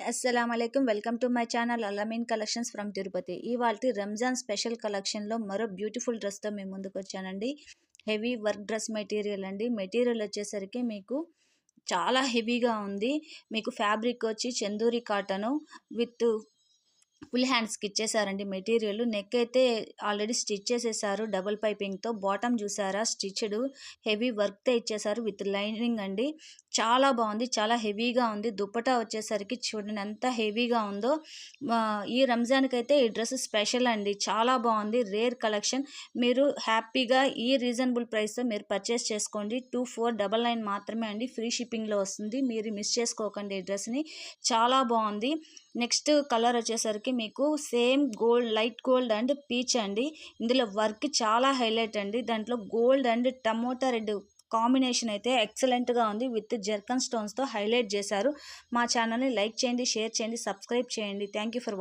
అస్సలాముఅలైకుం welcome to my channel Alameen collections from Tirupati. ఇవాల్టి Ramzan special కలెక్షన్లో మరో బ్యూటిఫుల్ డ్రెస్తో మేము ముందుకు వచ్చానండి. హెవీ వర్క్ డ్రెస్ మెటీరియల్ అండి. మెటీరియల్ వచ్చేసరికి మీకు చాలా హెవీగా ఉంది. మీకు ఫ్యాబ్రిక్ వచ్చి చందూరి కాటను విత్ ఫుల్ హ్యాండ్స్కి ఇచ్చేసారండి మెటీరియల్. నెక్ అయితే ఆల్రెడీ స్టిచ్ చేసేసారు డబుల్ పైపింగ్తో. బాటమ్ చూసారా స్టిచ్డ్ హెవీ వర్క్తో ఇచ్చేసారు విత్ లైనింగ్ అండి. చాలా బాగుంది, చాలా హెవీగా ఉంది. దుప్పటా వచ్చేసరికి చూడండి ఎంత హెవీగా ఉందో. ఈ రంజాన్కి అయితే ఈ డ్రెస్ స్పెషల్ అండి, చాలా బాగుంది. Rare collection. మీరు హ్యాపీగా ఈ రీజనబుల్ ప్రైస్తో మీరు పర్చేస్ చేసుకోండి. 2499 మాత్రమే అండి, ఫ్రీ షిప్పింగ్లో వస్తుంది. మీరు మిస్ చేసుకోకండి ఈ డ్రెస్ని, చాలా బాగుంది. నెక్స్ట్ కలర్ వచ్చేసరికి మీకు same gold, light gold and peach అండి. ఇందులో వర్క్ చాలా హైలైట్ అండి. దాంట్లో gold and tomato red combination అయితే ఎక్సలెంట్గా ఉంది. విత్ జర్కన్ స్టోన్స్తో హైలైట్ చేశారు. మా ఛానల్ని లైక్ చేయండి, షేర్ చేయండి, సబ్స్క్రైబ్ చేయండి. Thank you for